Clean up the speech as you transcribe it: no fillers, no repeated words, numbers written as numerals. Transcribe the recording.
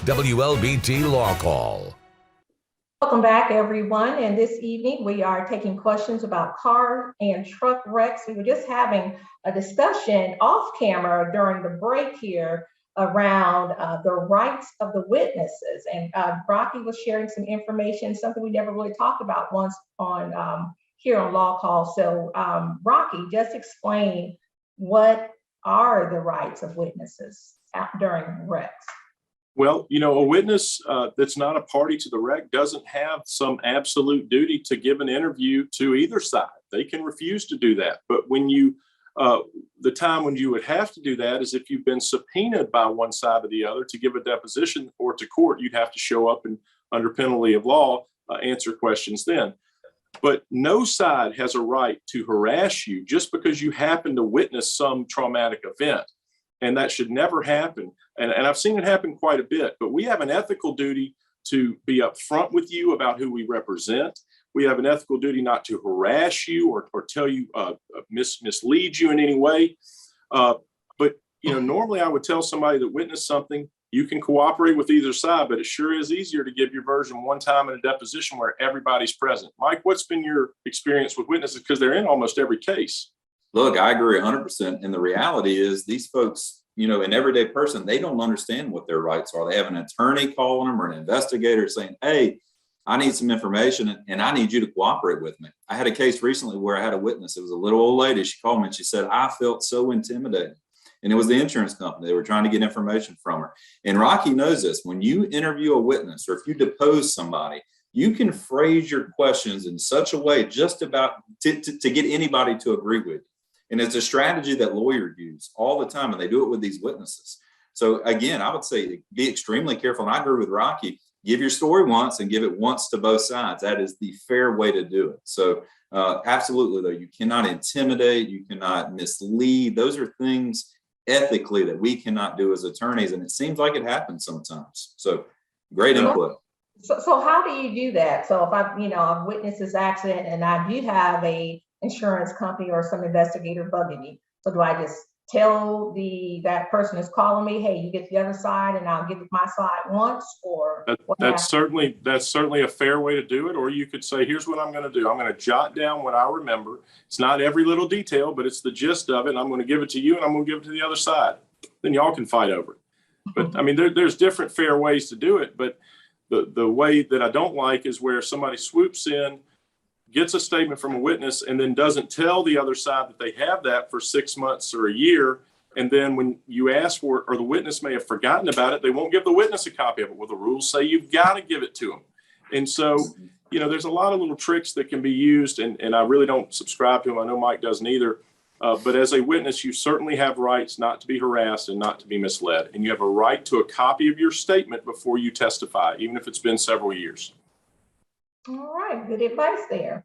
WLBT Law Call. Welcome back, everyone. And this evening, we are taking questions about car and truck wrecks. We were just having a discussion off camera during the break here around the rights of the witnesses. And Rocky was sharing some information, something we never really talked about once on here on Law Call. So Rocky, just explain what are the rights of witnesses during wrecks? Well, a witness that's not a party to the wreck doesn't have some absolute duty to give an interview to either side. They can refuse to do that. But when the time when you would have to do that is if you've been subpoenaed by one side or the other to give a deposition or to court, you'd have to show up and under penalty of law, answer questions then. But no side has a right to harass you just because you happen to witness some traumatic event. And that should never happen. And I've seen it happen quite a bit, but we have an ethical duty to be upfront with you about who we represent. We have an ethical duty not to harass you or tell you, mislead you in any way. But normally I would tell somebody that witnessed something, you can cooperate with either side, but it sure is easier to give your version one time in a deposition where everybody's present. Mike, what's been your experience with witnesses? Because they're in almost every case. Look, I agree 100%. And the reality is these folks, an everyday person, they don't understand what their rights are. They have an attorney calling them or an investigator saying, hey, I need some information and I need you to cooperate with me. I had a case recently where I had a witness. It was a little old lady. She called me and she said, I felt so intimidated. And it was the insurance company. They were trying to get information from her. And Rocky knows this. When you interview a witness or if you depose somebody, you can phrase your questions in such a way just about to get anybody to agree with you. And it's a strategy that lawyers use all the time, and they do it with these witnesses. So again, I would say be extremely careful. And I agree with Rocky. Give your story once and give it once to both sides. That is the fair way to do it. So absolutely, though, you cannot intimidate. You cannot mislead. Those are things ethically that we cannot do as attorneys. And it seems like it happens sometimes. So great input. So how do you do that? So if I've witnessed this accident and I do have a insurance company or some investigator bugging me. So do I just tell that person is calling me, hey, you get the other side and I'll give it my side once, or that's certainly a fair way to do it. Or you could say, here's what I'm going to do. I'm going to jot down what I remember. It's not every little detail, but it's the gist of it. And I'm going to give it to you and I'm going to give it to the other side. Then y'all can fight over it. But I mean, there's different fair ways to do it. But the way that I don't like is where somebody swoops in, gets a statement from a witness, and then doesn't tell the other side that they have that for 6 months or a year. And then when you ask for it, or the witness may have forgotten about it, they won't give the witness a copy of it. Well, the rules say you've got to give it to them. And so, there's a lot of little tricks that can be used, and I really don't subscribe to them. I know Mike doesn't either. But as a witness, you certainly have rights not to be harassed and not to be misled. And you have a right to a copy of your statement before you testify, even if it's been several years. All right, good advice there.